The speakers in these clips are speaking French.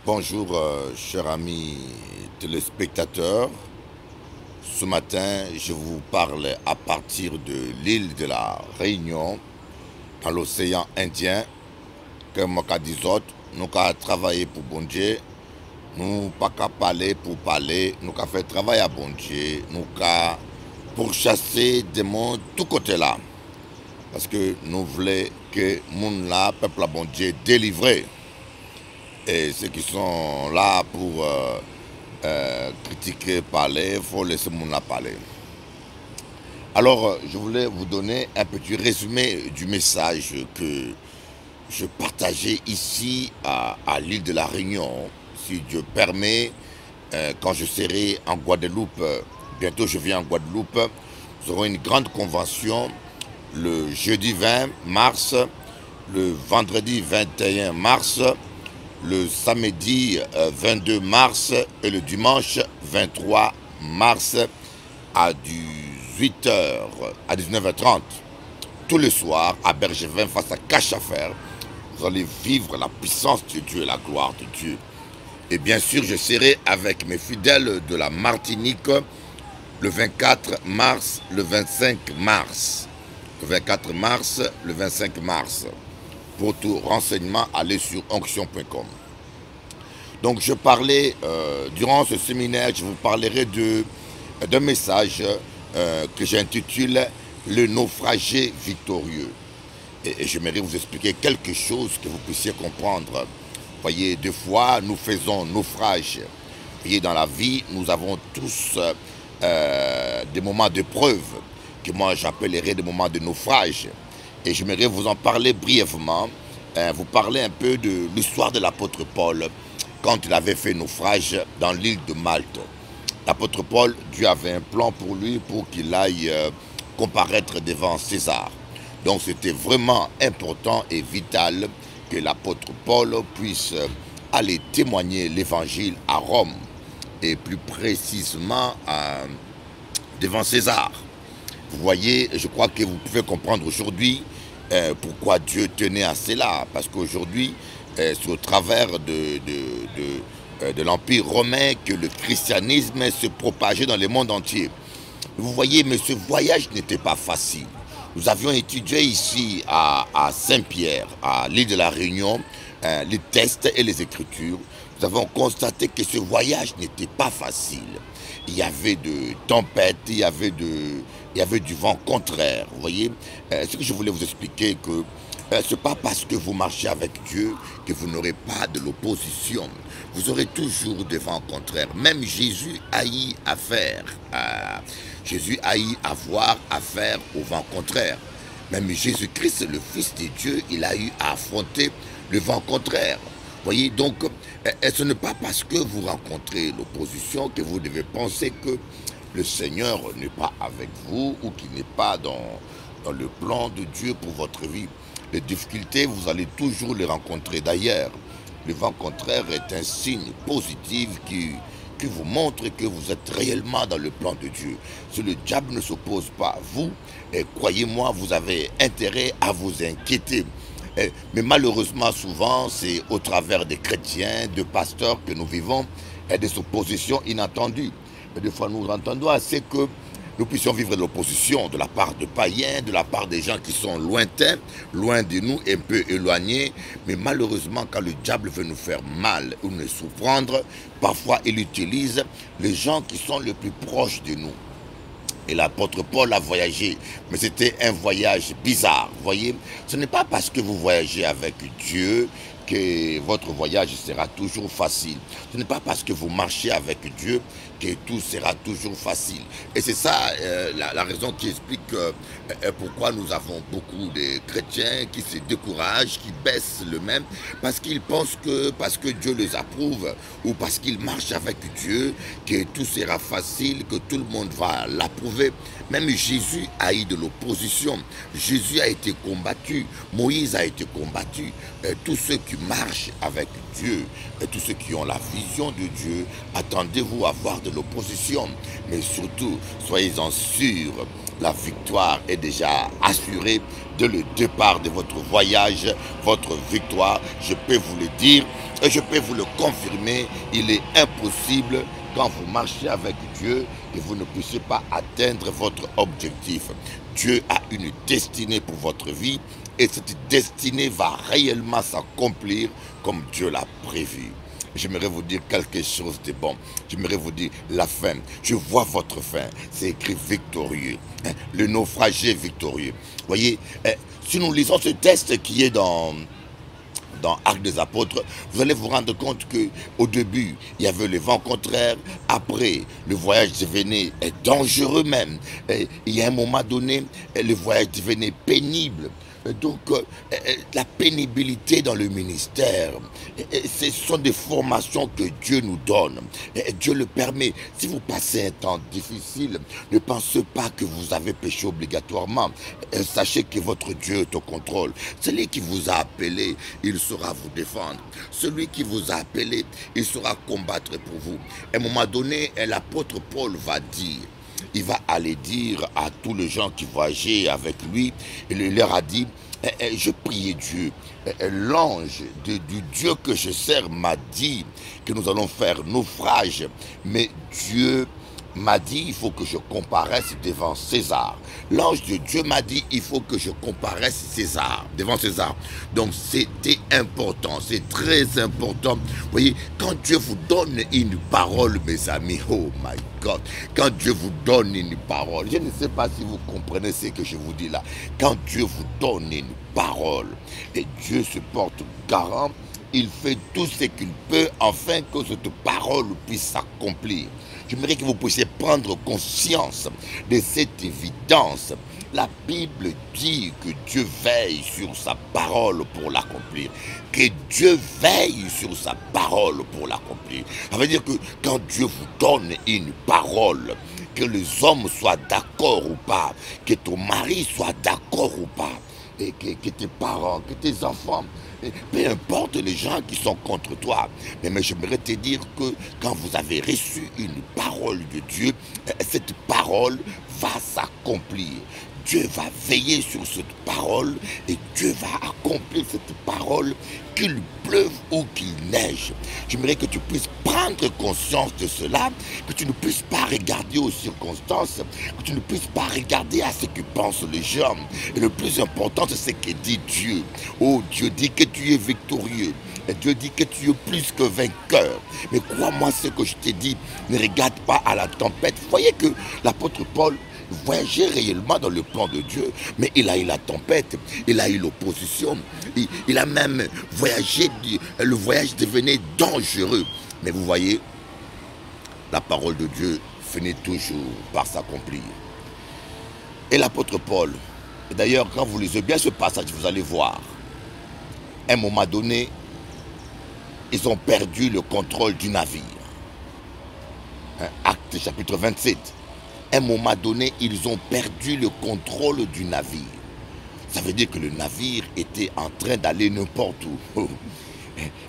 Bonjour, chers amis téléspectateurs. Ce matin, je vous parle à partir de l'île de la Réunion, dans l'océan Indien, que Moka dit autres, nous avons travaillé pour bon Dieu, nous pas qu'à parler pour parler, nous avons fait travail à bon Dieu, nous avons pourchasser des mondes tout côté là. Parce que nous voulons que monde là, peuple à bon Dieu, délivré. Et ceux qui sont là pour critiquer, parler, il faut laisser mon là parler. Alors, je voulais vous donner un petit résumé du message que je partageais ici à l'île de la Réunion. Si Dieu permet, quand je serai en Guadeloupe, bientôt je viens en Guadeloupe, nous aurons une grande convention le jeudi 20 mars, le vendredi 21 mars, le samedi 22 mars et le dimanche 23 mars à 18h, à 19h30. Tous les soirs à Bergevin face à Cachafer, vous allez vivre la puissance de Dieu et la gloire de Dieu. Et bien sûr, je serai avec mes fidèles de la Martinique le 24 mars, le 25 mars. Le 24 mars, le 25 mars. Pour tout renseignement, allez sur onction.com. Donc je parlais, durant ce séminaire, je vous parlerai d'un message que j'intitule « Le naufragé victorieux ». Et j'aimerais vous expliquer quelque chose que vous puissiez comprendre. Voyez, des fois, nous faisons naufrage. Voyez, dans la vie, nous avons tous des moments d'épreuve, que moi j'appellerais des moments de naufrage. Et j'aimerais vous en parler brièvement, vous parler un peu de l'histoire de l'apôtre Paul, quand il avait fait naufrage dans l'île de Malte. L'apôtre Paul, Dieu avait un plan pour lui pour qu'il aille comparaître devant César. Donc c'était vraiment important et vital que l'apôtre Paul puisse aller témoigner l'évangile à Rome et plus précisément devant César. Vous voyez, je crois que vous pouvez comprendre aujourd'hui pourquoi Dieu tenait à cela. Parce qu'aujourd'hui, c'est au travers de l'Empire romain que le christianisme se propageait dans le monde entier. Vous voyez, mais ce voyage n'était pas facile. Nous avions étudié ici à Saint-Pierre, à l'île de la Réunion, les textes et les Écritures. Nous avons constaté que ce voyage n'était pas facile. Il y avait de tempêtes, il y avait du vent contraire. Vous voyez, ce que je voulais vous expliquer, que ce n'est pas parce que vous marchez avec Dieu que vous n'aurez pas de l'opposition. Vous aurez toujours des vents contraires. Même Jésus haït à faire. Jésus haït avoir affaire au vent contraire. Même Jésus-Christ, le Fils de Dieu, il a eu à affronter le vent contraire. Voyez, donc, ce n'est pas parce que vous rencontrez l'opposition que vous devez penser que le Seigneur n'est pas avec vous ou qu'il n'est pas dans le plan de Dieu pour votre vie. Les difficultés, vous allez toujours les rencontrer. D'ailleurs, le vent contraire est un signe positif qui vous montre que vous êtes réellement dans le plan de Dieu. Si le diable ne s'oppose pas à vous, croyez-moi, vous avez intérêt à vous inquiéter. Mais malheureusement, souvent, c'est au travers des chrétiens, de pasteurs que nous vivons des oppositions inattendues. Et des fois, nous entendons assez que nous puissions vivre de l'opposition de la part de païens, de la part des gens qui sont lointains, loin de nous, un peu éloignés. Mais malheureusement, quand le diable veut nous faire mal ou nous surprendre, parfois il utilise les gens qui sont les plus proches de nous. Et l'apôtre Paul a voyagé, mais c'était un voyage bizarre, vous voyez. Ce n'est pas parce que vous voyagez avec Dieu que votre voyage sera toujours facile. Ce n'est pas parce que vous marchez avec Dieu que tout sera toujours facile. Et c'est ça la raison qui explique pourquoi nous avons beaucoup de chrétiens qui se découragent, qui baissent le même, parce qu'ils pensent que parce que Dieu les approuve ou parce qu'ils marchent avec Dieu, que tout sera facile, que tout le monde va l'approuver. Même Jésus a eu de l'opposition. Jésus a été combattu, Moïse a été combattu. Tous ceux qui qui marchent avec Dieu et tous ceux qui ont la vision de Dieu, attendez-vous à voir de l'opposition. Mais surtout, soyez-en sûrs, la victoire est déjà assurée dès le départ de votre voyage. Votre victoire, je peux vous le dire et je peux vous le confirmer, il est impossible quand vous marchez avec Dieu que vous ne puissiez pas atteindre votre objectif. Dieu a une destinée pour votre vie et cette destinée va réellement s'accomplir comme Dieu l'a prévu. J'aimerais vous dire quelque chose de bon. J'aimerais vous dire la fin. Je vois votre fin. C'est écrit victorieux. Le naufragé victorieux. Voyez, si nous lisons ce texte qui est dans Actes des Apôtres, vous allez vous rendre compte que au début, il y avait le vent contraire. Après, le voyage devenait dangereux même. Et il y a un moment donné, le voyage devenait pénible. Donc, la pénibilité dans le ministère, ce sont des formations que Dieu nous donne. Dieu le permet. Si vous passez un temps difficile, ne pensez pas que vous avez péché obligatoirement. Sachez que votre Dieu est au contrôle. Celui qui vous a appelé, il saura vous défendre. Celui qui vous a appelé, il saura combattre pour vous. À un moment donné, l'apôtre Paul va dire, il va aller dire à tous les gens qui voyageaient avec lui, il leur a dit, je priais Dieu, l'ange du Dieu que je sers m'a dit que nous allons faire naufrage, mais Dieu m'a dit il faut que je comparaisse devant César. L'ange de Dieu m'a dit il faut que je comparaisse devant César. Donc c'était important, c'est très important. Vous voyez, quand Dieu vous donne une parole, mes amis, oh my God, quand Dieu vous donne une parole, je ne sais pas si vous comprenez ce que je vous dis là. Quand Dieu vous donne une parole et Dieu se porte garant, il fait tout ce qu'il peut afin que cette parole puisse s'accomplir. J'aimerais que vous puissiez prendre conscience de cette évidence. La Bible dit que Dieu veille sur sa parole pour l'accomplir. Que Dieu veille sur sa parole pour l'accomplir. Ça veut dire que quand Dieu vous donne une parole, que les hommes soient d'accord ou pas, que ton mari soit d'accord ou pas, et que tes parents, que tes enfants, peu importe les gens qui sont contre toi, mais j'aimerais te dire que quand vous avez reçu une parole de Dieu, cette parole va s'accomplir. Dieu va veiller sur cette parole et Dieu va accomplir cette parole, qu'il pleuve ou qu'il neige. J'aimerais que tu puisses prendre conscience de cela, que tu ne puisses pas regarder aux circonstances, que tu ne puisses pas regarder à ce que pensent les gens. Et le plus important, c'est ce que dit Dieu. Oh, Dieu dit que tu es victorieux. Et Dieu dit que tu es plus que vainqueur. Mais crois-moi ce que je t'ai dit, ne regarde pas à la tempête. Vous voyez que l'apôtre Paul voyageait réellement dans le plan de Dieu, mais il a eu la tempête, il a eu l'opposition, il a même voyagé, le voyage devenait dangereux. Mais vous voyez, la parole de Dieu finit toujours par s'accomplir. Et l'apôtre Paul, d'ailleurs quand vous lisez bien ce passage, vous allez voir, à un moment donné, ils ont perdu le contrôle du navire. Acte chapitre 27. À un moment donné, ils ont perdu le contrôle du navire. Ça veut dire que le navire était en train d'aller n'importe où.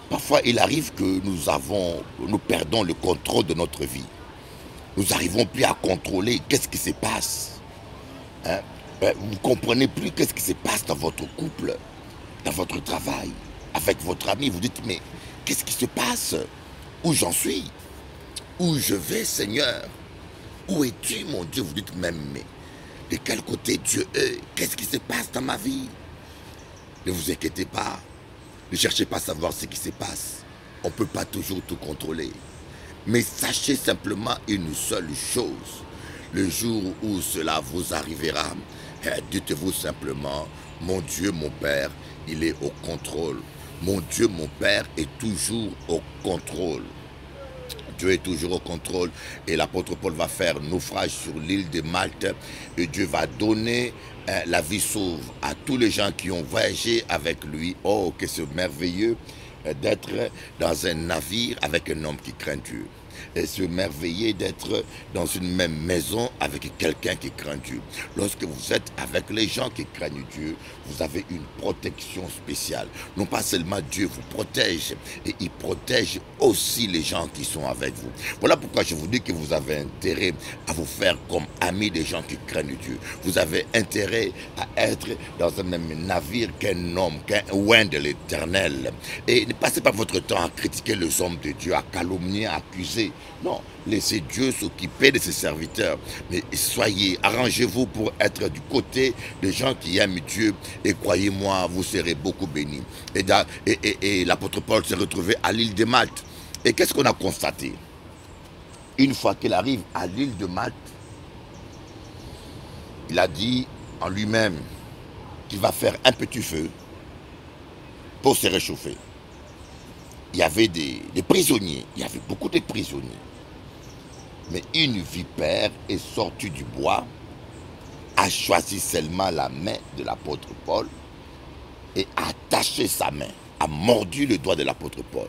Parfois, il arrive que nous perdons le contrôle de notre vie. Nous n'arrivons plus à contrôler qu'est-ce qui se passe. Vous ne comprenez plus qu'est-ce qui se passe dans votre couple, dans votre travail, avec votre ami. Vous dites, mais qu'est-ce qui se passe? Où j'en suis? Où je vais, Seigneur? Où es-tu, mon Dieu? Vous dites même, mais de quel côté Dieu est? Qu'est-ce qui se passe dans ma vie? Ne vous inquiétez pas. Ne cherchez pas à savoir ce qui se passe. On ne peut pas toujours tout contrôler. Mais sachez simplement une seule chose. Le jour où cela vous arrivera, dites-vous simplement, mon Dieu, mon Père, il est au contrôle. Mon Dieu, mon Père est toujours au contrôle. Dieu est toujours au contrôle et l'apôtre Paul va faire naufrage sur l'île de Malte et Dieu va donner la vie sauve à tous les gens qui ont voyagé avec lui. Oh, que c'est merveilleux d'être dans un navire avec un homme qui craint Dieu. s'émerveiller d'être dans une même maison avec quelqu'un qui craint Dieu. Lorsque vous êtes avec les gens qui craignent Dieu, vous avez une protection spéciale. Non pas seulement Dieu vous protège, et il protège aussi les gens qui sont avec vous. Voilà pourquoi je vous dis que vous avez intérêt à vous faire comme amis des gens qui craignent Dieu. Vous avez intérêt à être dans un même navire qu'un homme, qu'un oint de l'Éternel. Et ne passez pas votre temps à critiquer les hommes de Dieu, à calomnier, à accuser. Non, laissez Dieu s'occuper de ses serviteurs. Mais soyez, arrangez-vous pour être du côté des gens qui aiment Dieu. Et croyez-moi, vous serez beaucoup bénis. Et l'apôtre Paul s'est retrouvé à l'île de Malte. Et qu'est-ce qu'on a constaté? Une fois qu'il arrive à l'île de Malte, il a dit en lui-même qu'il va faire un petit feu pour se réchauffer. Il y avait des prisonniers, il y avait beaucoup de prisonniers. Mais une vipère est sortie du bois, a choisi seulement la main de l'apôtre Paul et a attaché sa main, a mordu le doigt de l'apôtre Paul.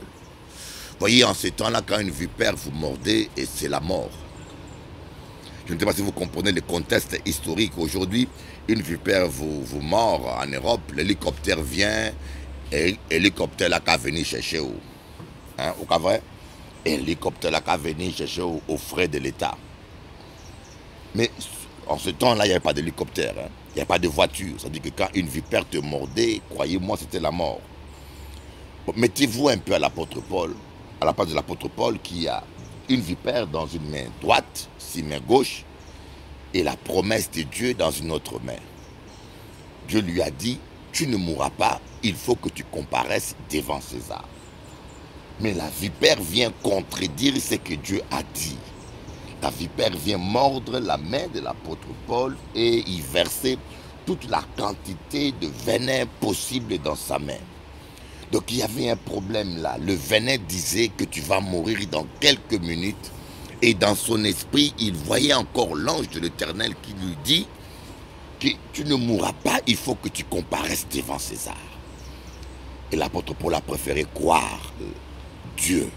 Voyez, en ces temps-là, quand une vipère vous mordait, et c'est la mort. Je ne sais pas si vous comprenez le contexte historique. Aujourd'hui, une vipère vous mord en Europe, l'hélicoptère vient, et l'hélicoptère là qu'à venir chercher au cas vrai, et l'hélicoptère là qu'à venir chercher aux frais de l'État. Mais en ce temps-là, il n'y avait pas d'hélicoptère, il n'y avait pas de voiture. C'est-à-dire que quand une vipère te mordait, croyez-moi, c'était la mort. Mettez-vous un peu à l'apôtre Paul, à la place de l'apôtre Paul qui a une vipère dans une main droite, si main gauche, et la promesse de Dieu dans une autre main. Dieu lui a dit, tu ne mourras pas, il faut que tu comparaisses devant César. Mais la vipère vient contredire ce que Dieu a dit. La vipère vient mordre la main de l'apôtre Paul et y verser toute la quantité de venin possible dans sa main. Donc il y avait un problème là. Le venin disait que tu vas mourir dans quelques minutes. Et dans son esprit, il voyait encore l'ange de l'Éternel qui lui dit que tu ne mourras pas, il faut que tu comparaisses devant César. Et l'apôtre Paul a préféré croire Dieu.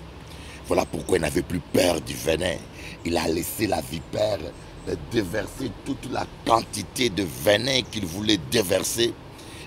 Voilà pourquoi il n'avait plus peur du venin. Il a laissé la vipère déverser toute la quantité de venin qu'il voulait déverser.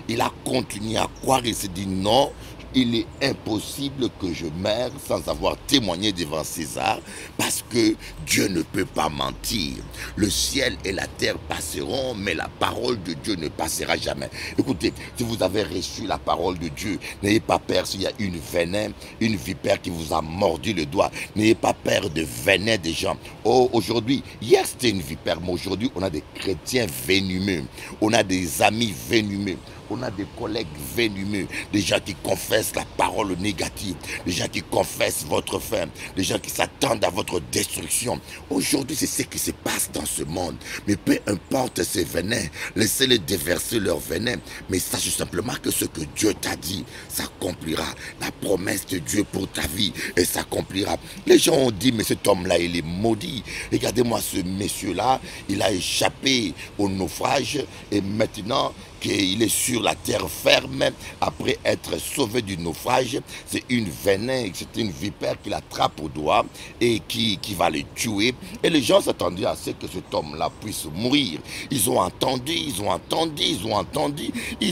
Il a continué à croire, il s'est dit non, il est impossible que je meure sans avoir témoigné devant César, parce que Dieu ne peut pas mentir. Le ciel et la terre passeront, mais la parole de Dieu ne passera jamais. Écoutez, si vous avez reçu la parole de Dieu, n'ayez pas peur s'il y a une venin, une vipère qui vous a mordu le doigt. N'ayez pas peur de venin des gens. Oh, aujourd'hui, hier c'était une vipère, mais aujourd'hui on a des chrétiens venimeux, on a des amis venimeux. On a des collègues venimeux, des gens qui confessent la parole négative, des gens qui confessent votre fin, des gens qui s'attendent à votre destruction. Aujourd'hui, c'est ce qui se passe dans ce monde. Mais peu importe ces venins, laissez-les déverser leur venin. Mais sache simplement que ce que Dieu t'a dit s'accomplira. La promesse de Dieu pour ta vie, et s'accomplira. Les gens ont dit, mais cet homme-là, il est maudit. Regardez-moi ce monsieur-là, il a échappé au naufrage et maintenant qu'il est sur la terre ferme après être sauvé du naufrage. C'est une venin, c'est une vipère qui l'attrape au doigt et qui va le tuer. Et les gens s'attendaient à ce que cet homme-là puisse mourir. Ils ont entendu, ils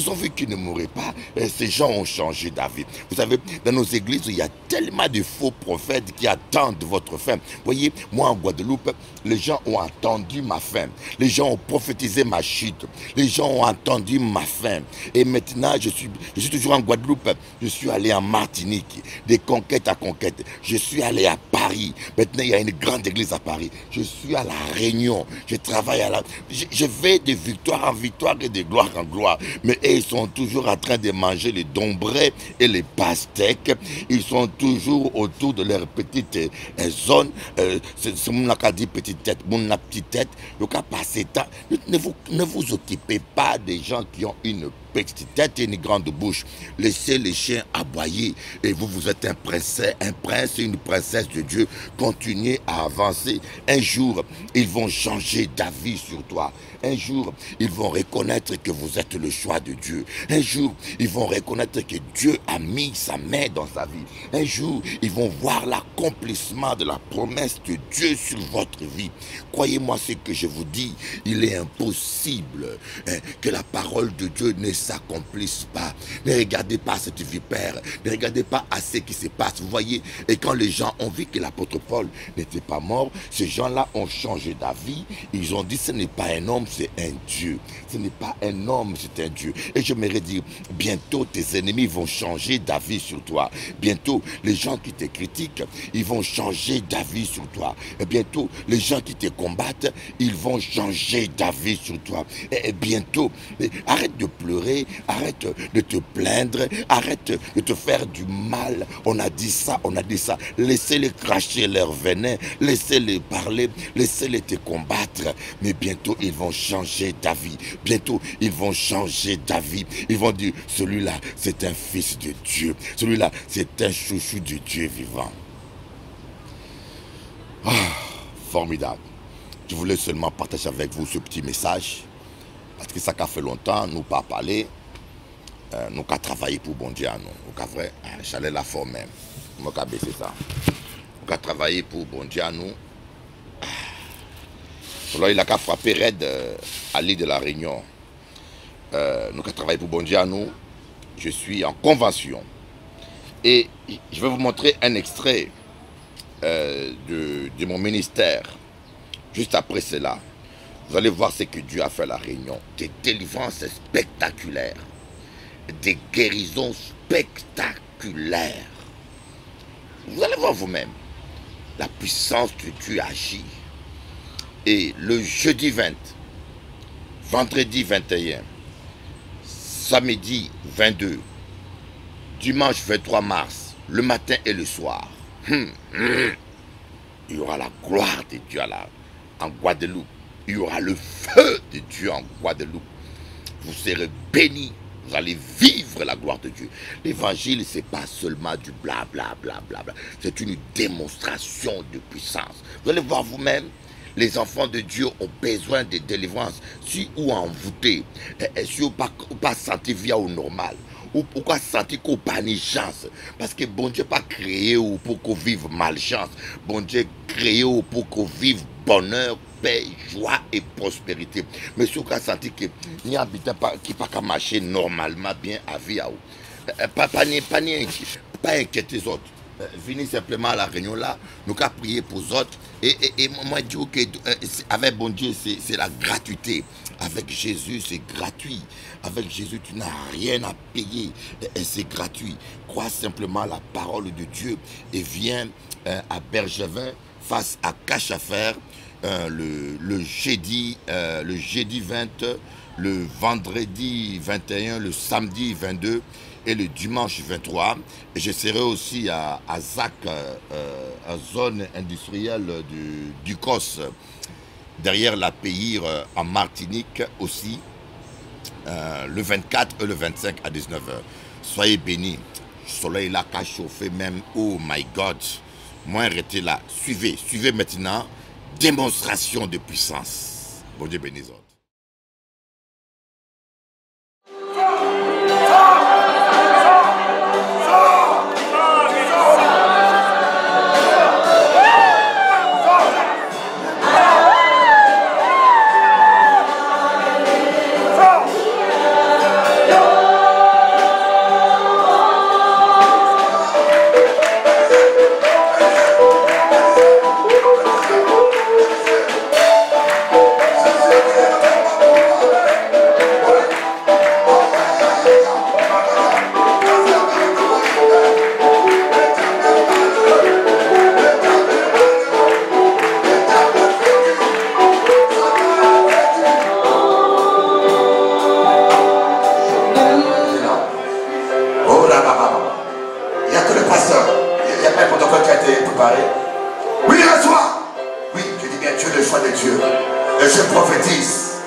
ont vu qu'il ne mourrait pas. Et ces gens ont changé d'avis. Vous savez, dans nos églises, il y a tellement de faux prophètes qui attendent votre fin. Vous voyez, moi en Guadeloupe, les gens ont entendu ma fin. Les gens ont prophétisé ma chute. Les gens ont entendu ma fin. Et maintenant, je suis toujours en Guadeloupe. Je suis allé en Martinique, de conquête à conquête. Je suis allé à Paris. Maintenant, il y a une grande église à Paris. Je suis à La Réunion. Je travaille à la... Je vais de victoire en victoire et de gloire en gloire. Mais eux, ils sont toujours en train de manger les dombrés et les pastèques. Ils sont toujours autour de leur petite zone. C'est mon dit petite tête, mon petite tête. Le cas passé temps. Ne vous occupez pas des gens qui ont une petite tête et une grande bouche. Laissez les chiens aboyer. Et vous, vous êtes un prince et une princesse de Dieu. Continuez à avancer. Un jour, ils vont changer d'avis sur toi. Un jour, ils vont reconnaître que vous êtes le choix de Dieu. Un jour, ils vont reconnaître que Dieu a mis sa main dans sa vie. Un jour, ils vont voir l'accomplissement de la promesse de Dieu sur votre vie. Croyez-moi ce que je vous dis, il est impossible que la parole de Dieu ne s'accomplisse pas. Ne regardez pas cette vipère, ne regardez pas à ce qui se passe. Vous voyez, et quand les gens ont vu que l'apôtre Paul n'était pas mort, ces gens-là ont changé d'avis. Ils ont dit, ce n'est pas un homme, c'est un Dieu. Ce n'est pas un homme, c'est un Dieu. Et je m'aurais dit, bientôt tes ennemis vont changer d'avis sur toi. Bientôt, les gens qui te critiquent, ils vont changer d'avis sur toi. Et bientôt, les gens qui te combattent, ils vont changer d'avis sur toi. Et bientôt, arrête de pleurer, arrête de te plaindre, arrête de te faire du mal. On a dit ça, on a dit ça. Laissez-les cracher leur venin, laissez-les parler, laissez-les te combattre. Mais bientôt, ils vont changer d'avis. Bientôt, ils vont changer d'avis. Ils vont dire, celui-là, c'est un fils de Dieu. Celui-là, c'est un chouchou de Dieu vivant. Ah, formidable. Je voulais seulement partager avec vous ce petit message. Parce que ça a fait longtemps, nous pas parler. Nous avons travaillé pour bon Dieu. Nous avons vrai, j'allais la forme même. Nous avons baissé ça. Nous avons travaillé pour bon Dieu. Alors, il a frappé raide à l'île de la Réunion. Nous avons travaillé pour bon Dieu. Je suis en convention. Et je vais vous montrer un extrait de mon ministère. Juste après cela, vous allez voir ce que Dieu a fait à la Réunion. Des délivrances spectaculaires. Des guérisons spectaculaires. Vous allez voir vous-même. La puissance de Dieu agit. Et le jeudi 20, vendredi 21, samedi 22, dimanche 23 mars, le matin et le soir, il y aura la gloire de Dieu en Guadeloupe. Il y aura le feu de Dieu en Guadeloupe. Vous serez bénis. Vous allez vivre la gloire de Dieu. L'évangile, ce n'est pas seulement du blablabla. Bla, bla, bla. C'est une démonstration de puissance. Vous allez voir vous-même, les enfants de Dieu ont besoin de délivrance. Si ou envoûtés, si ou pas senti via au normal. Ou pourquoi sentir qu'on n'a pas de chance. Parce que bon Dieu pas créé pour qu'on vive malchance. Bon Dieu créé pour qu'on vive bonheur, paix, joie et prospérité. Mais si on a senti que n'y a pas qui pas marcher normalement bien à vie, pas inquiéter les autres. Venez simplement à la réunion là, nous avons prié pour les autres. Et moi, je dis que avec bon Dieu, c'est la gratuité. Avec Jésus, c'est gratuit. Avec Jésus, tu n'as rien à payer. Et c'est gratuit. Crois simplement la parole de Dieu et viens à Bergevin face à Cachafer le jeudi 20, le vendredi 21, le samedi 22 et le dimanche 23. Et je serai aussi à ZAC, à zone industrielle du COS, derrière la Péire en Martinique aussi, le 24 et le 25 à 19h. Soyez bénis. Le soleil là qu'a chauffé même. Oh my God. Moi, arrêtez là. Suivez maintenant. Démonstration de puissance. Bon Dieu bénisse. Et je prophétise,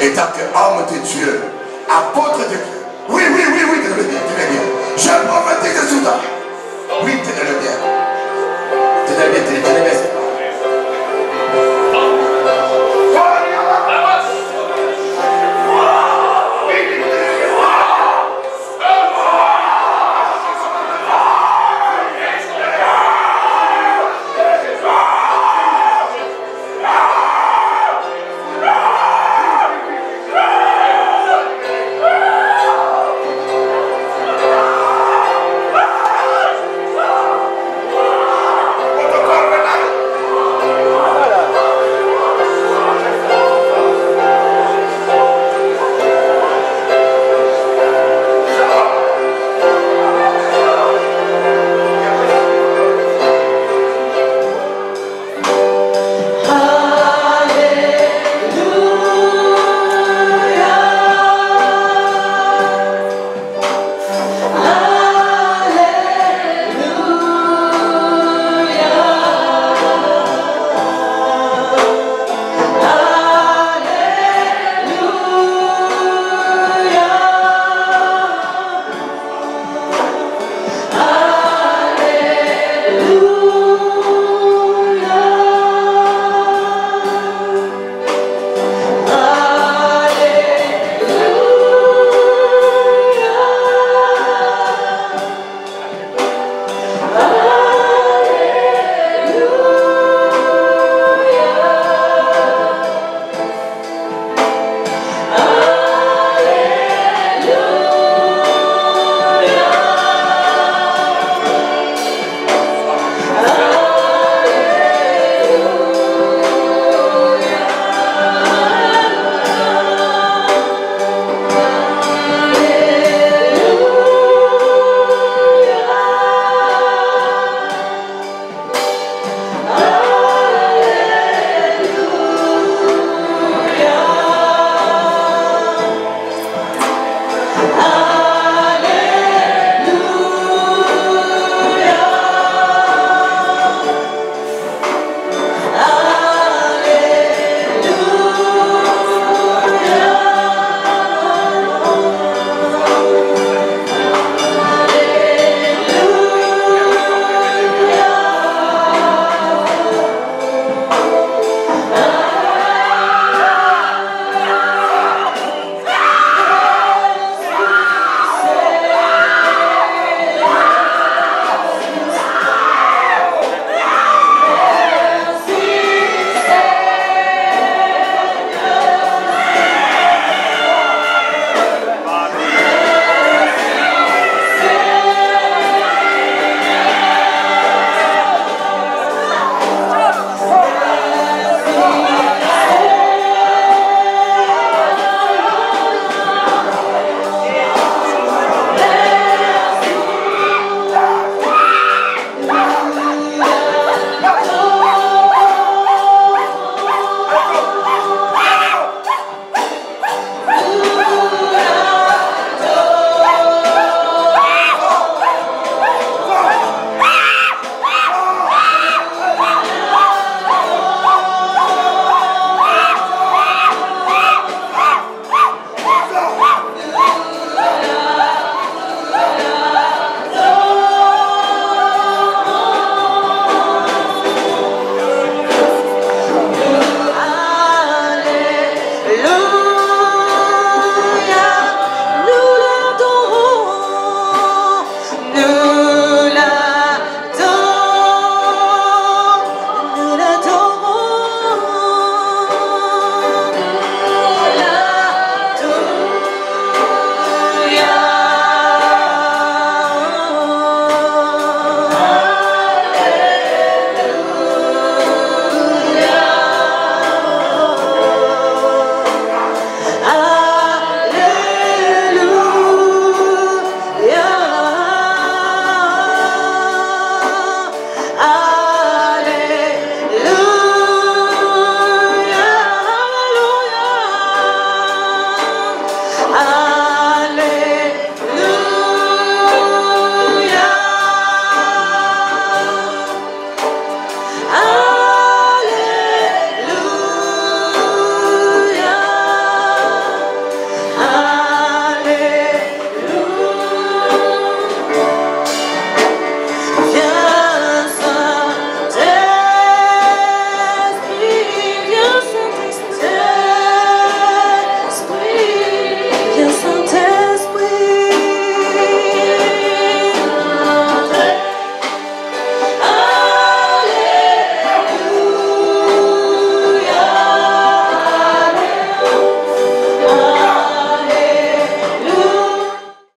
étant que homme de Dieu, apôtre de Dieu, Oui, oui, oui, oui, très bien. Je prophétise sur toi.